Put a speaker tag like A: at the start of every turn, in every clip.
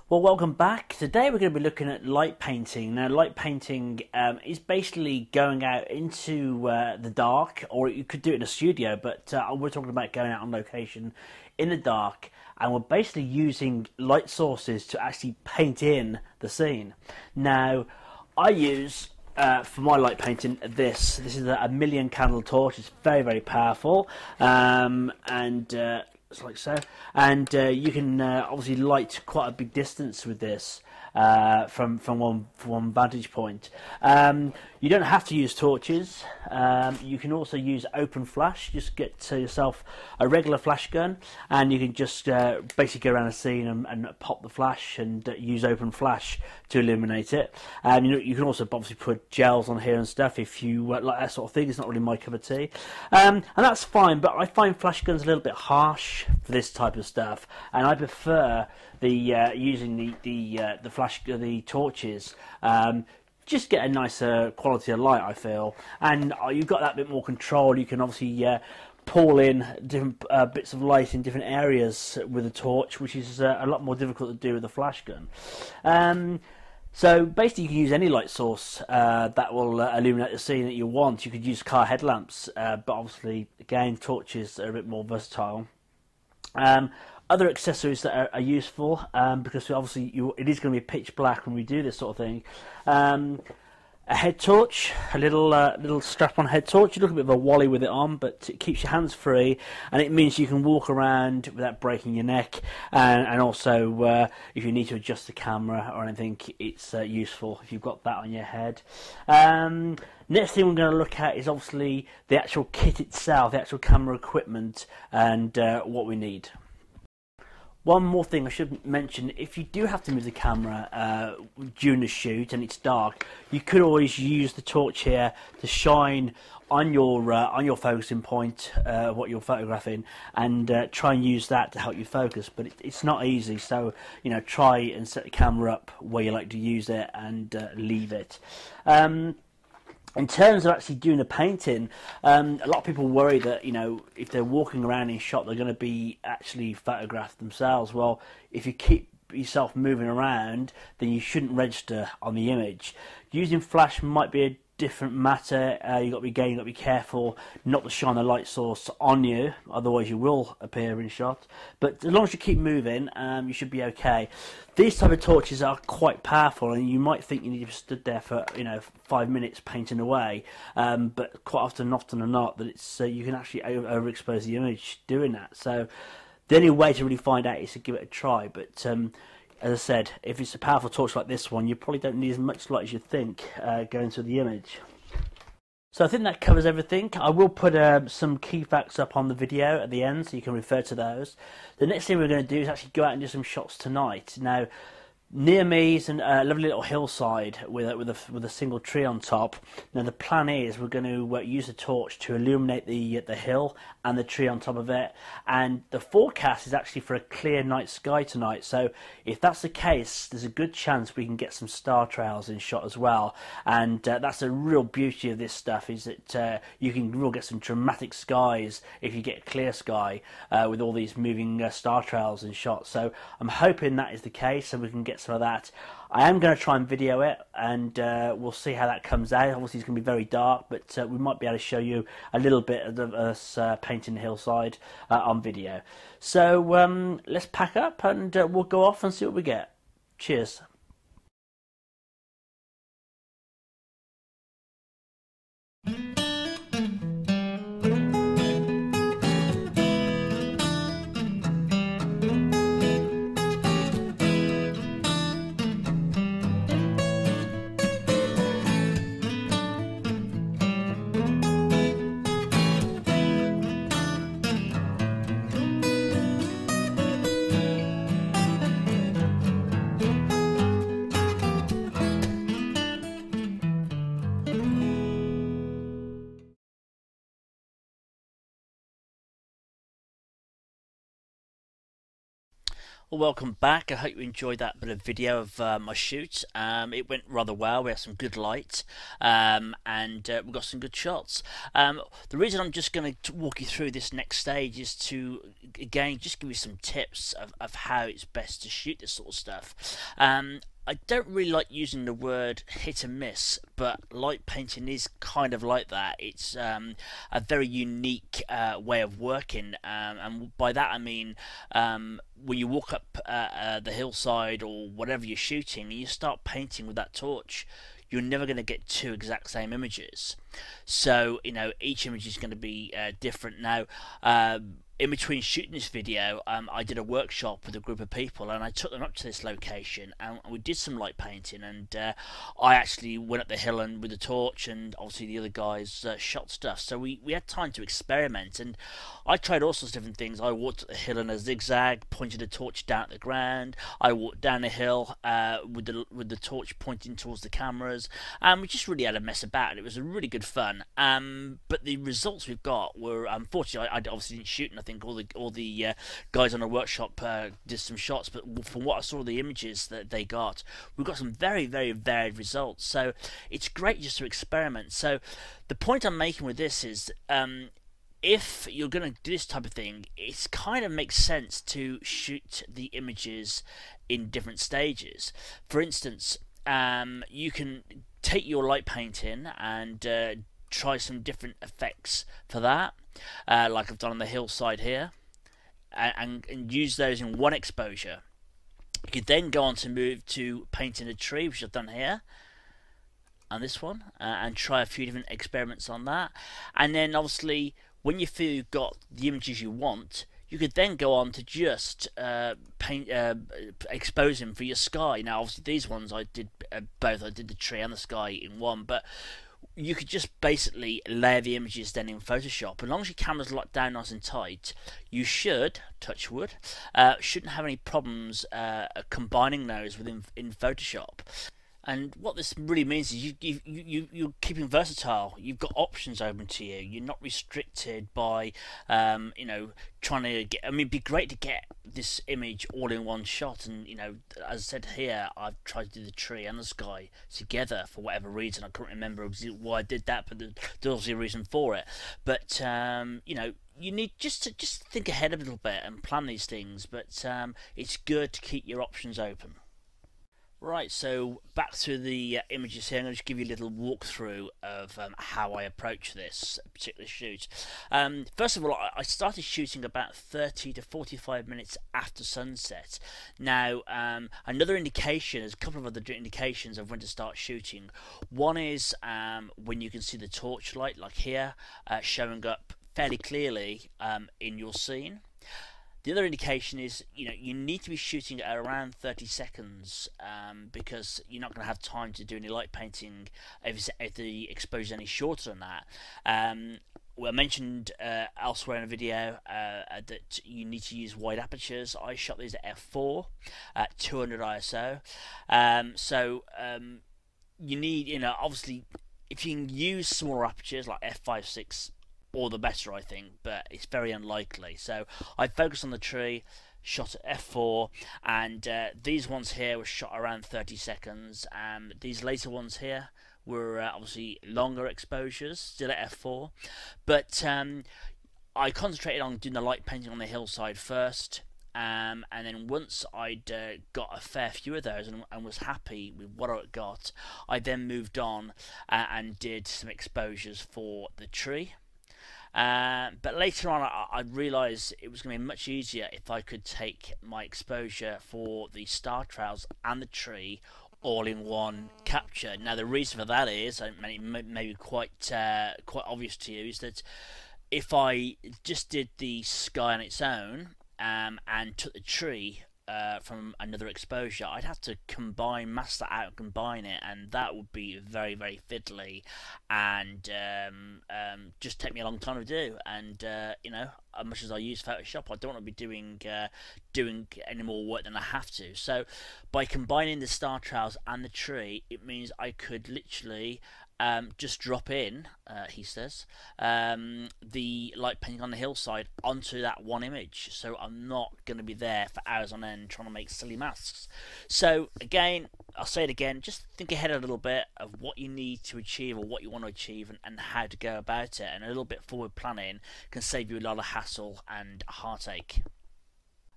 A: Well, welcome back. Today we're going to be looking at light painting. Now, light painting is basically going out into the dark, or you could do it in a studio, but we're talking about going out on location in the dark, and we're basically using light sources to actually paint in the scene. Now, I use, for my light painting, this is a million candle torch. It's very, very powerful, it's like so, and you can obviously light quite a big distance with this from one vantage point. You don't have to use torches. You can also use open flash. Just get yourself a regular flash gun, and you can just basically go around a scene and pop the flash and use open flash to illuminate it. You can also obviously put gels on here and stuff if you like that sort of thing. It's not really my cup of tea, and that's fine. But I find flash guns a little bit harsh for this type of stuff, and I prefer the using the torches. Just get a nicer quality of light, I feel, and you've got that bit more control. You can obviously pull in different bits of light in different areas with a torch, which is a lot more difficult to do with a flash gun. So basically you can use any light source that will illuminate the scene that you want. You could use car headlamps, but obviously again torches are a bit more versatile. Other accessories that are useful, because obviously it is going to be pitch black when we do this sort of thing. A head torch, a little strap-on head torch. You look a bit of a wally with it on, but it keeps your hands free, and it means you can walk around without breaking your neck. And also, if you need to adjust the camera or anything, it's useful if you've got that on your head. Next thing we're going to look at is obviously the actual kit itself, the actual camera equipment, and what we need. One more thing I should mention: if you do have to move the camera during the shoot and it's dark, you could always use the torch here to shine on your focusing point, what you're photographing, and try and use that to help you focus. But it's not easy, so try and set the camera up where you like to use it and leave it. In terms of actually doing the painting, a lot of people worry that if they're walking around in shot, they're going to be actually photographed themselves. Well, if you keep yourself moving around, then you shouldn't register on the image. Using flash might be a different matter. You've got to be careful not to shine a light source on you, otherwise you will appear in shot. But as long as you keep moving, you should be okay. These type of torches are quite powerful, and you might think you need to stood there for 5 minutes painting away, but quite often or not, that it's you can actually overexpose the image doing that. So the only way to really find out is to give it a try. But as I said, if it's a powerful torch like this one, you probably don't need as much light as you think going through the image. So I think that covers everything. I will put some key facts up on the video at the end, so you can refer to those. The next thing we're going to do is actually go out and do some shots tonight. Now, near me is a lovely little hillside with a single tree on top. Now the plan is we're going to use the torch to illuminate the hill and the tree on top of it. And the forecast is actually for a clear night sky tonight. So if that's the case, there's a good chance we can get some star trails in shot as well. And that's the real beauty of this stuff, is that you can really get some dramatic skies if you get a clear sky with all these moving star trails in shot. So I'm hoping that is the case, and we can get some of that. I am going to try and video it, and we'll see how that comes out. Obviously it's going to be very dark, but we might be able to show you a little bit of us painting the hillside on video. So let's pack up, and we'll go off and see what we get. Cheers. Well, welcome back. I hope you enjoyed that bit of video of my shoot. It went rather well. We had some good light, and we got some good shots. The reason I'm just going to walk you through this next stage is to, again, just give you some tips of how it's best to shoot this sort of stuff. I don't really like using the word hit and miss, but light painting is kind of like that. It's a very unique way of working, and by that I mean when you walk up the hillside or whatever you're shooting, and you start painting with that torch, you're never going to get two exact same images. So each image is going to be different. Now, in between shooting this video, I did a workshop with a group of people, and I took them up to this location, and we did some light painting. And I actually went up the hill and with the torch, and obviously the other guys shot stuff. So we had time to experiment, and I tried all sorts of different things. I walked up the hill in a zigzag, pointed a torch down at the ground. I walked down the hill with the torch pointing towards the cameras, and we just really had a mess about it. It was a really good fun. But the results we've got were, unfortunately, I obviously didn't shoot, and I think all the guys on the workshop did some shots. But from what I saw of the images that they got, we've got some very, very varied results. So it's great just to experiment. So the point I'm making with this is, if you're going to do this type of thing, it kind of makes sense to shoot the images in different stages. For instance, you can take your light painting and try some different effects for that, like I've done on the hillside here, and use those in one exposure. You could then go on to move to painting a tree, which I've done here, and this one, and try a few different experiments on that. And then obviously, when you feel you've got the images you want, you could then go on to just expose them for your sky. Now, obviously, these ones I did both. I did the tree and the sky in one, but you could just basically layer the images then in Photoshop. As long as your camera's locked down nice and tight, you should, touch wood, shouldn't have any problems combining those in Photoshop. And what this really means is you're keeping versatile. You've got options open to you. You're not restricted by, trying to get. I mean, it'd be great to get this image all in one shot. And as I said here, I've tried to do the tree and the sky together for whatever reason. I can't remember why I did that, but there's obviously a reason for it. But you need just to think ahead a little bit and plan these things. But it's good to keep your options open. Right, so back to the images here. I'm going to just give you a little walkthrough of how I approach this particular shoot. First of all, I started shooting about 30 to 45 minutes after sunset. Now, another indication, there's a couple of other indications of when to start shooting. One is when you can see the torchlight, like here, showing up fairly clearly in your scene. The other indication is, you need to be shooting at around 30 seconds because you're not going to have time to do any light painting if the exposure is any shorter than that. Well, I mentioned elsewhere in the video that you need to use wide apertures. I shot these at f4 at 200 ISO. You need, obviously, if you can use smaller apertures like f5, 6, all the better, I think, but it's very unlikely. So I focused on the tree, shot at f4, and these ones here were shot around 30 seconds. These later ones here were obviously longer exposures, still at f4, but I concentrated on doing the light painting on the hillside first. And then once I'd got a fair few of those and was happy with what I got, I then moved on and did some exposures for the tree. But later on, I realised it was going to be much easier if I could take my exposure for the star trails and the tree all in one capture. Now, the reason for that is, and it may be quite obvious to you, is that if I just did the sky on its own and took the tree from another exposure, I'd have to mask that out and combine it, and that would be very, very fiddly and just take me a long time to do. And as much as I use Photoshop, I don't want to be doing any more work than I have to. So by combining the star trails and the tree, it means I could literally just drop in, he says, the light painting on the hillside onto that one image. So I'm not going to be there for hours on end trying to make silly masks. So again, I'll say it again, just think ahead a little bit of what you need to achieve or what you want to achieve, and how to go about it. And a little bit forward planning can save you a lot of hassle and heartache.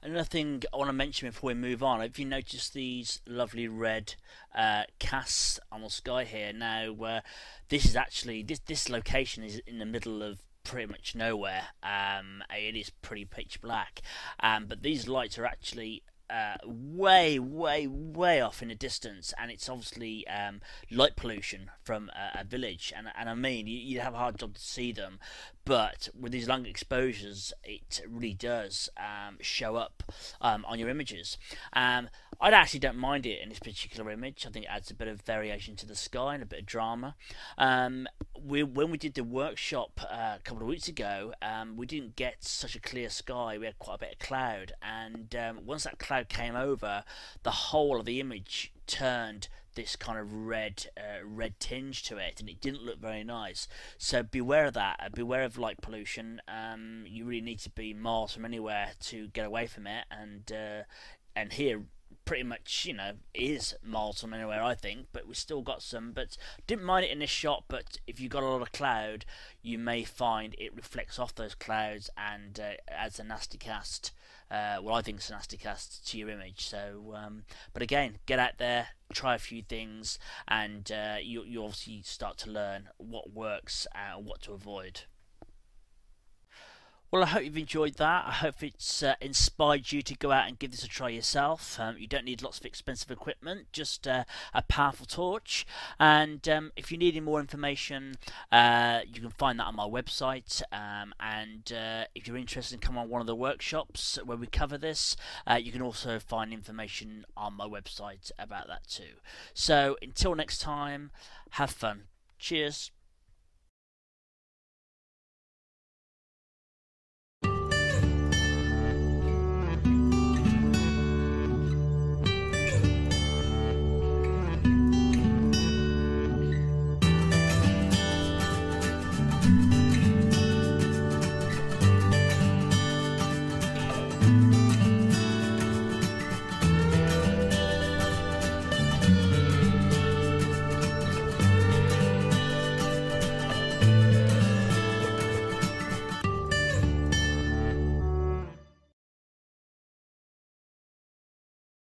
A: Another thing I want to mention before we move on, if you notice these lovely red casts on the sky here. Now, this is actually, this location is in the middle of pretty much nowhere. It is pretty pitch black, but these lights are actually way off in the distance, and it's obviously light pollution from a village, and I mean, you have a hard job to see them, but with these long exposures it really does show up on your images. I actually don't mind it in this particular image. I think it adds a bit of variation to the sky and a bit of drama. When we did the workshop a couple of weeks ago, we didn't get such a clear sky. We had quite a bit of cloud, and once that cloud came over, the whole of the image turned this kind of red tinge to it, and it didn't look very nice. So beware of that. Beware of light pollution. You really need to be miles from anywhere to get away from it, and here pretty much, is miles from anywhere, I think, but we still got some. But didn't mind it in this shot, but if you've got a lot of cloud, you may find it reflects off those clouds and adds a nasty cast. I think it's a nasty cast to your image. So, but again, get out there, try a few things, and you obviously start to learn what works and what to avoid. Well, I hope you've enjoyed that. I hope it's inspired you to go out and give this a try yourself. You don't need lots of expensive equipment, just a powerful torch. And if you need any more information, you can find that on my website. And if you're interested in coming on one of the workshops where we cover this, you can also find information on my website about that too. So until next time, have fun. Cheers.